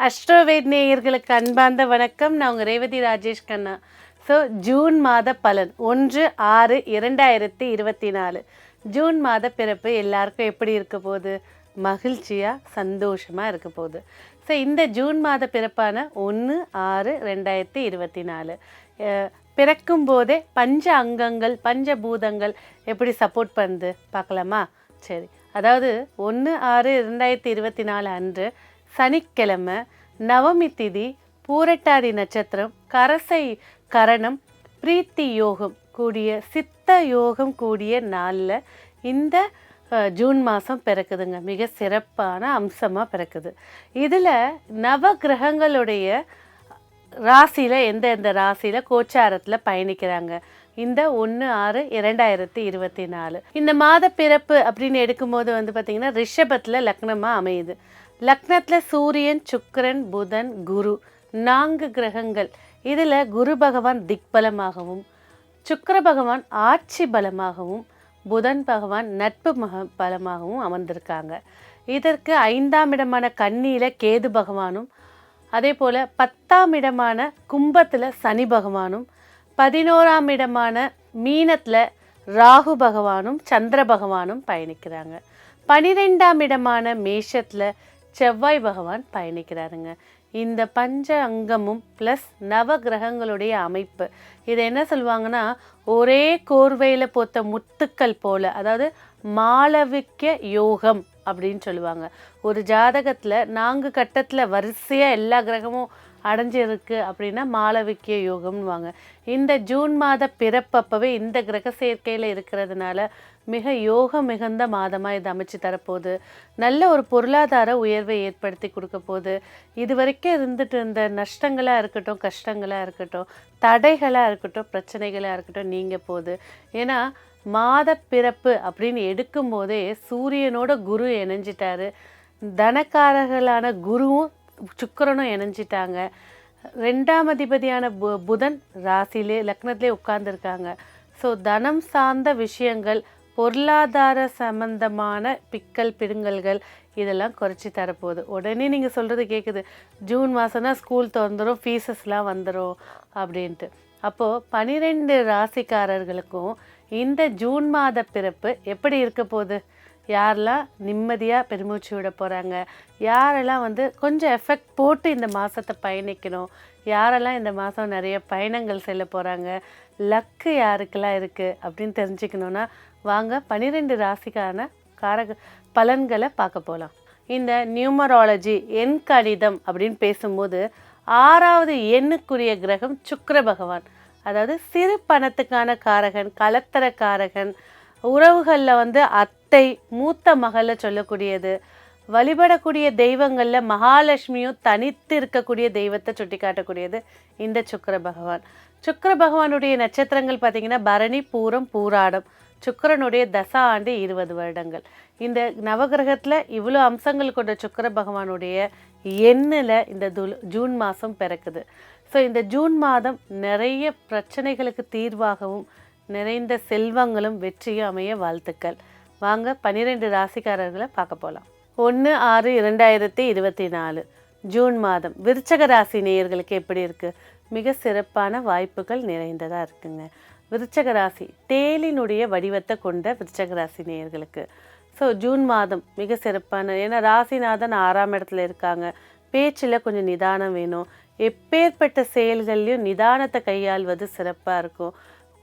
அஸ்ட்ரோவேட் நேயர்களுக்கு அன்பார்ந்த வணக்கம். நான் உங்கள் ரேவதி ராஜேஷ் கண்ணா. ஸோ ஜூன் மாத பலன் 1/6/2024 ஜூன் மாத பிறப்பு எல்லாருக்கும் எப்படி இருக்க போகுது? மகிழ்ச்சியாக சந்தோஷமாக இருக்க போகுது. ஸோ இந்த ஜூன் மாத பிறப்பான 1/6/2024 பிறக்கும் போதே பஞ்ச அங்கங்கள் பஞ்சபூதங்கள் எப்படி சப்போர்ட் பண்ணுது பார்க்கலாமா? சரி, அதாவது 1/6/2024 அன்று சனிக்கிழமை நவமி திதி பூரட்டாதி நட்சத்திரம் கரசை கரணம் பிரீத்தி யோகம் கூடிய சித்த யோகம் கூடிய நாளில் இந்த ஜூன் மாதம் பிறக்குதுங்க. மிக சிறப்பான அம்சமாக பிறக்குது. இதில் நவ கிரகங்களுடைய ராசியில் எந்தெந்த ராசியில் கோச்சாரத்தில் பயணிக்கிறாங்க இந்த 1/6/2024. இந்த மாத பிறப்பு அப்படின்னு எடுக்கும்போது பார்த்திங்கன்னா ரிஷபத்தில் லக்னமாக அமையுது. லக்னத்தில் சூரியன், சுக்கிரன், புதன், குரு 4 கிரகங்கள். இதில் குரு பகவான் திக்பலமாகவும், சுக்கிர பகவான் ஆட்சி பலமாகவும், புதன் பகவான் நட்பு பலமாகவும் அமர்ந்திருக்காங்க. இதற்கு 5ஆம் இடமான கன்னியில் கேது பகவானும், அதே போல் 10ஆம் இடமான கும்பத்தில் சனி பகவானும், 11ஆம் இடமான மீனத்தில் ராகு பகவானும் சந்திர பகவானும் பயணிக்கிறாங்க. 12ஆம் இடமான மேஷத்தில் செவ்வாய் பகவான் பயணிக்கிறாருங்க. இந்த பஞ்ச அங்கமும் ப்ளஸ் நவ கிரகங்களுடைய அமைப்பு இதை என்ன சொல்லுவாங்கன்னா, ஒரே கோர்வையில் போத்த முத்துக்கள் போல, அதாவது மாளவிக்க யோகம் அப்படின்னு சொல்லுவாங்க. ஒரு ஜாதகத்தில் 4 கட்டத்தில் வரிசையாக எல்லா கிரகமும் அடைஞ்சிருக்கு அப்படின்னா மாளவிக்கிய யோகம்னுவாங்க. இந்த ஜூன் மாத பிறப்பப்பவே இந்த கிரக சேர்க்கையில் இருக்கிறதுனால மிக யோகம் மிகுந்த மாதமாக இது அமைச்சு தரப்போகுது. நல்ல ஒரு பொருளாதார உயர்வை ஏற்படுத்தி கொடுக்க போகுது. இது வரைக்கும் இருந்துட்டு இருந்த நஷ்டங்களாக இருக்கட்டும், கஷ்டங்களாக இருக்கட்டும், தடைகளாக இருக்கட்டும், பிரச்சனைகளாக இருக்கட்டும் நீங்க போகுது. ஏன்னா மாத பிறப்பு அப்படின்னு எடுக்கும்போதே சூரியனோட குரு இணைஞ்சிட்டாரு. தனக்காரர்களான குருவும் சுக்கிரனும் இணைஞ்சிட்டாங்க. 2ஆம் அதிபதியான புதன் ராசியிலே லக்னத்திலே உட்கார்ந்துருக்காங்க. ஸோ தனம் சார்ந்த விஷயங்கள், பொருளாதார சம்பந்தமான பிக்கல் பிடுங்கல்கள் இதெல்லாம் குறைச்சி தரப்போகுது. உடனே நீங்கள் சொல்கிறது கேட்குது, ஜூன் மாதம்னா ஸ்கூல் திறந்துடும், ஃபீஸஸ்லாம் வந்துடும் அப்படின்ட்டு. அப்போது 12 ராசிக்காரர்களுக்கும் இந்த ஜூன் மாத பிறப்பு எப்படி இருக்க போகுது? யாரெல்லாம் நிம்மதியாக பெருமூச்சு விட போகிறாங்க, யாரெல்லாம் கொஞ்சம் எஃபெக்ட் போட்டு இந்த மாதத்தை பயணிக்கணும், யாரெல்லாம் இந்த மாதம் நிறைய பயணங்கள் செல்ல போகிறாங்க, லக்கு யாருக்கெல்லாம் இருக்குது அப்படின்னு தெரிஞ்சுக்கணுன்னா வாங்க 12 ராசிக்கான பலன்களை பார்க்க போகலாம். இந்த நியூமராலஜி எண் கணிதம் அப்படின்னு பேசும்போது 6வது எண்ணுக்குரிய கிரகம் சுக்கிர பகவான். அதாவது சிறு பணத்துக்கான காரகன், கலத்தர காரகன், உறவுகளில் அத்தை, மூத்த மகளை சொல்லக்கூடியது. வழிபடக்கூடிய தெய்வங்களில் மகாலட்சுமியும் தனித்து இருக்கக்கூடிய தெய்வத்தை சுட்டி காட்டக்கூடியது இந்த சுக்கிர பகவான். சுக்கிர பகவானுடைய நட்சத்திரங்கள் பார்த்திங்கன்னா பரணி, பூரம், பூராடம். சுக்கிரனுடைய தசா ஆண்டு 20 வருடங்கள். இந்த நவகிரகத்தில் இவ்வளோ அம்சங்கள் கொண்ட சுக்கிர பகவானுடைய எண்ணில் இந்த ஜூன் மாதம் பிறக்குது. ஸோ இந்த ஜூன் மாதம் நிறைய பிரச்சனைகளுக்கு தீர்வாகவும் நிறைந்த செல்வங்களும் வெற்றியும் அமைய வாழ்த்துக்கள். வாங்க 12 ராசிக்காரர்களை பார்க்க போகலாம். 1/6/2024 ஜூன் மாதம் விருச்சக ராசி நேயர்களுக்கு எப்படி இருக்குது? மிக சிறப்பான வாய்ப்புகள் நிறைந்ததாக இருக்குங்க. விருச்சக ராசி தேலினுடைய வடிவத்தை கொண்ட விருச்சக ராசி நேயர்களுக்கு ஸோ ஜூன் மாதம் மிக சிறப்பான, ஏன்னா ராசிநாதன் 6ஆம் இடத்துல இருக்காங்க. பேச்சில் கொஞ்சம் நிதானம் வேணும். எப்பேற்பட்ட செயல்கள்லையும் நிதானத்தை கையாள்வது சிறப்பாக இருக்கும்.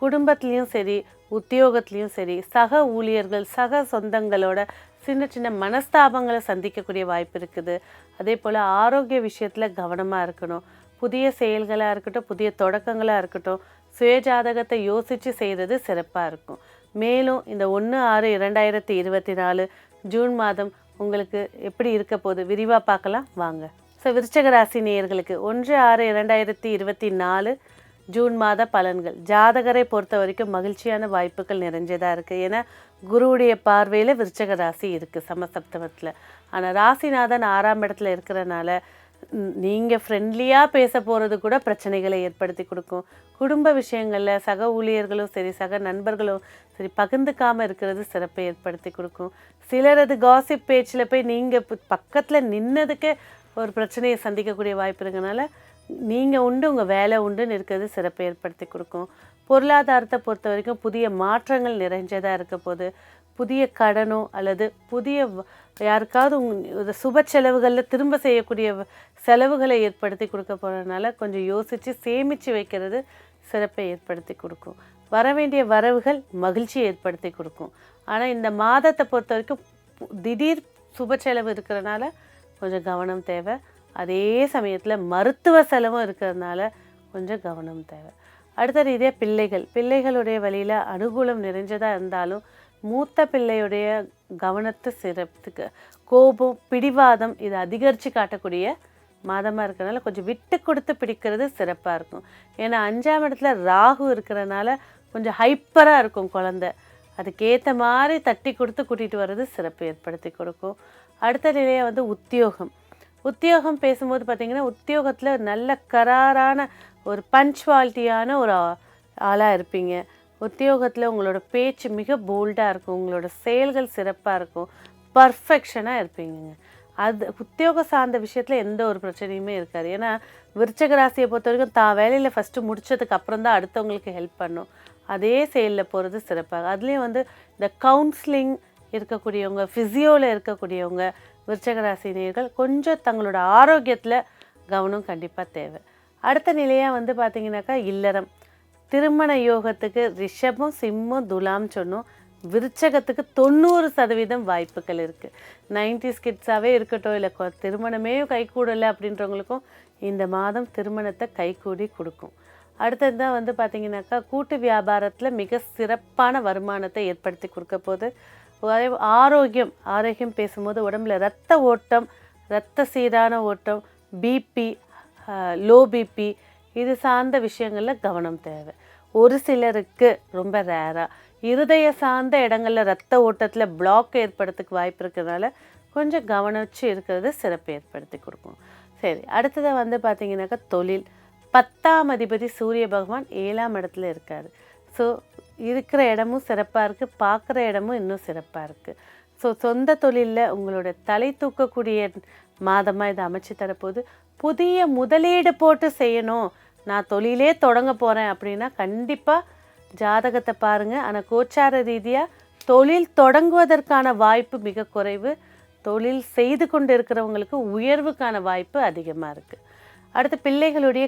குடும்பத்துலேயும் சரி, உத்தியோகத்துலேயும் சரி, சக ஊழியர்கள், சக சொந்தங்களோட சின்ன சின்ன மனஸ்தாபங்களை சந்திக்கக்கூடிய வாய்ப்பு இருக்குது. அதே போல் ஆரோக்கிய விஷயத்தில் கவனமாக இருக்கணும். புதிய செயல்களாக இருக்கட்டும், புதிய தொடக்கங்களாக இருக்கட்டும், சுயஜாதகத்தை யோசித்து செய்கிறது சிறப்பாக இருக்கும். மேலும் இந்த 1/6/2024 ஜூன் மாதம் உங்களுக்கு எப்படி இருக்க போகுது விரிவாக பார்க்கலாம் வாங்க. ஸோ விருச்சக ராசி நேயர்களுக்கு 1/6/2024 ஜூன் மாத பலன்கள் ஜாதகரை பொறுத்த வரைக்கும் மகிழ்ச்சியான வாய்ப்புகள் நிறைஞ்சதாக இருக்குது. ஏன்னா குருவுடைய பார்வையில் விருச்சக ராசி இருக்குது சமசப்தமத்தில். ஆனால் ராசிநாதன் 6ஆம் இடத்துல இருக்கிறனால நீங்கள் ஃப்ரெண்ட்லியாக பேச போகிறது கூட பிரச்சனைகளை ஏற்படுத்தி கொடுக்கும். குடும்ப விஷயங்களில் சக ஊழியர்களும் சரி, சக நண்பர்களும் சரி பகிர்ந்துக்காமல் இருக்கிறது சிறப்பை ஏற்படுத்தி கொடுக்கும். சிலரது காசிப் பேச்சில் போய் நீங்கள் பக்கத்தில் நின்னதுக்கு ஒரு பிரச்சனையை சந்திக்கக்கூடிய வாய்ப்பு இருக்கனால நீங்கள் உண்டு உங்கள் வேலை உண்டுன்னு இருக்கிறது சிறப்பை ஏற்படுத்தி கொடுக்கும். பொருளாதாரத்தை பொறுத்த வரைக்கும் புதிய மாற்றங்கள் நிறைஞ்சதாக இருக்க போது, புதிய கடனோ அல்லது புதிய யாருக்காவது ஒரு சுப செலவுகளில் திரும்ப செய்யக்கூடிய செலவுகளை ஏற்படுத்தி கொடுக்க போகிறதுனால கொஞ்சம் யோசித்து சேமித்து வைக்கிறது சிறப்பை ஏற்படுத்தி கொடுக்கும். வர வேண்டிய வரவுகள் மகிழ்ச்சியை ஏற்படுத்தி கொடுக்கும். ஆனால் இந்த மாதத்தை பொறுத்த வரைக்கும் திடீர் சுப செலவு இருக்கிறனால கொஞ்சம் கவனம் தேவை. அதே சமயத்தில் மருத்துவ செலவும் இருக்கிறதுனால கொஞ்சம் கவனம் தேவை. அடுத்த ரீதியாக பிள்ளைகளுடைய வழியில் அனுகூலம் நிறைஞ்சதாக இருந்தாலும் மூத்த பிள்ளையுடைய கவனத்தை சிறப்புக்கு கோபம் பிடிவாதம் இது அதிகரித்து காட்டக்கூடிய மாதமாக இருக்கிறனால கொஞ்சம் விட்டு கொடுத்து பிடிக்கிறது சிறப்பாக இருக்கும். ஏன்னா 5ஆம் இடத்துல ராகு இருக்கிறனால கொஞ்சம் ஹைப்பராக இருக்கும் குழந்தை. அதுக்கேற்ற மாதிரி தட்டி கொடுத்து கூட்டிகிட்டு வர்றது சிறப்பு ஏற்படுத்தி கொடுக்கும். அடுத்த நிலையாக உத்தியோகம் பேசும்போது பார்த்திங்கன்னா உத்தியோகத்தில் நல்ல கராரான ஒரு பஞ்சுவாலிட்டியான ஒரு ஆளாக இருப்பீங்க. உத்தியோகத்தில் உங்களோட பேச்சு மிக போல்டாக இருக்கும், உங்களோட செயல்கள் சிறப்பாக இருக்கும், பர்ஃபெக்ஷனாக இருப்பீங்க. அது உத்தியோகம் சார்ந்த விஷயத்தில் எந்த ஒரு பிரச்சனையுமே இருக்காது. ஏன்னா விருச்சக ராசியை பொறுத்த வரைக்கும் தான் வேலையில் ஃபஸ்ட்டு முடித்ததுக்கு அப்புறம் தான் அடுத்தவங்களுக்கு ஹெல்ப் பண்ணும். அதே செயலில் போகிறது சிறப்பாக. அதுலேயும் இந்த கவுன்சிலிங் இருக்கக்கூடியவங்க, ஃபிசியோவில் இருக்கக்கூடியவங்க விருச்சக ராசினியர்கள் கொஞ்சம் தங்களோட ஆரோக்கியத்தில் கவனம் கண்டிப்பாக தேவை. அடுத்த நிலையாக பார்த்திங்கனாக்கா இல்லறம். திருமண யோகத்துக்கு ரிஷபம் சிம்மம் துலாம் சொன்னோம். விருச்சகத்துக்கு 90% வாய்ப்புகள் இருக்குது. 90s கிட்ஸாகவே இருக்கட்டும், இல்லை திருமணமே கைகூடலை அப்படின்றவங்களுக்கும் இந்த மாதம் திருமணத்தை கைகூடி கொடுக்கும். அடுத்தது தான் பார்த்திங்கனாக்கா கூட்டு வியாபாரத்தில் மிக சிறப்பான வருமானத்தை ஏற்படுத்தி கொடுக்க போது. ஆரோக்கியம் பேசும்போது உடம்புல இரத்த ஓட்டம், இரத்த சீரான ஓட்டம், பிபி, லோ பிபி இது சார்ந்த விஷயங்களில் கவனம் தேவை. ஒரு சிலருக்கு ரொம்ப ரேராக இருதய சார்ந்த இடங்களில் இரத்த ஓட்டத்தில் பிளாக் ஏற்படுறதுக்கு வாய்ப்பு இருக்கிறதுனால கொஞ்சம் கவனிச்சு இருக்கிறது சிறப்பு ஏற்படுத்தி கொடுக்கும். சரி, அடுத்ததை பார்த்திங்கனாக்கா தொழில். 10ஆம் அதிபதி சூரிய பகவான் 7ஆம் இடத்துல இருக்கார். ஸோ இருக்கிற இடமும் சிறப்பாக இருக்குது, பார்க்குற இடமும் இன்னும் சிறப்பாக இருக்குது. ஸோ சொந்த தொழிலில் உங்களோட தலை தூக்கக்கூடிய மாதமாக இதை அமைச்சு தரப்போது. புதிய முதலீடு போட்டு செய்யணும், நான் தொழிலே தொடங்க போகிறேன் அப்படின்னா கண்டிப்பாக ஜாதகத்தை பாருங்கள். ஆனால் கோச்சார ரீதியாக தொழில் தொடங்குவதற்கான வாய்ப்பு மிக குறைவு. தொழில் செய்து கொண்டு இருக்கிறவங்களுக்கு உயர்வுக்கான வாய்ப்பு அதிகமாக இருக்குது. அடுத்து பிள்ளைகளுடைய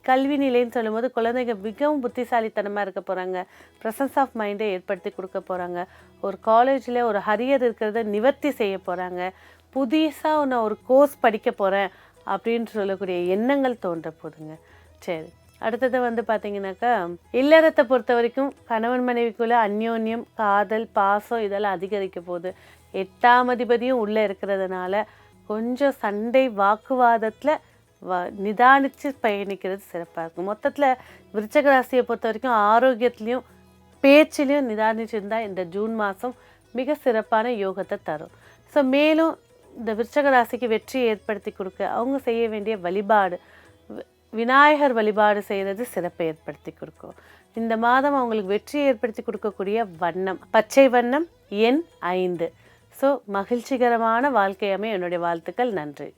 கல்வி நிலைன்னு சொல்லும்போது குழந்தைங்க மிகவும் புத்திசாலித்தனமாக இருக்க போகிறாங்க. ப்ரெசன்ஸ் ஆஃப் மைண்டை ஏற்படுத்தி கொடுக்க போகிறாங்க. ஒரு காலேஜில் ஒரு ஹரியர் இருக்கிறத நிவர்த்தி செய்ய போகிறாங்க. புதுசாக நான் ஒரு கோர்ஸ் படிக்க போகிறேன் அப்படின்னு சொல்லக்கூடிய எண்ணங்கள் தோன்ற போதுங்க. சரி, அடுத்தது பார்த்திங்கனாக்கா இல்லறத்தை பொறுத்த வரைக்கும் கணவன் மனைவிக்குள்ளே அந்யோன்யம், காதல், பாசம் இதெல்லாம் அதிகரிக்க போகுது. 8ஆம் அதிபதியும் உள்ளே இருக்கிறதுனால கொஞ்சம் சண்டை வாக்குவாதத்தில் நிதானித்து பயணிக்கிறது சிறப்பாக இருக்கும். மொத்தத்தில் விருச்சக ராசியை பொறுத்த வரைக்கும் ஆரோக்கியத்துலேயும் பேச்சிலையும் நிதானிச்சிருந்தால் இந்த ஜூன் மாதம் மிக சிறப்பான யோகத்தை தரும். ஸோ மேலும் இந்த விருச்சக ராசிக்கு வெற்றியை ஏற்படுத்தி கொடுக்க அவங்க செய்ய வேண்டிய வழிபாடு, விநாயகர் வழிபாடு செய்கிறது சிறப்பை ஏற்படுத்தி கொடுக்கும். இந்த மாதம் அவங்களுக்கு வெற்றியை ஏற்படுத்தி கொடுக்கக்கூடிய வண்ணம் பச்சை வண்ணம், எண் 5. ஸோ மகிழ்ச்சிகரமான வாழ்க்கையாமே என்னுடைய வாழ்த்துக்கள். நன்றி.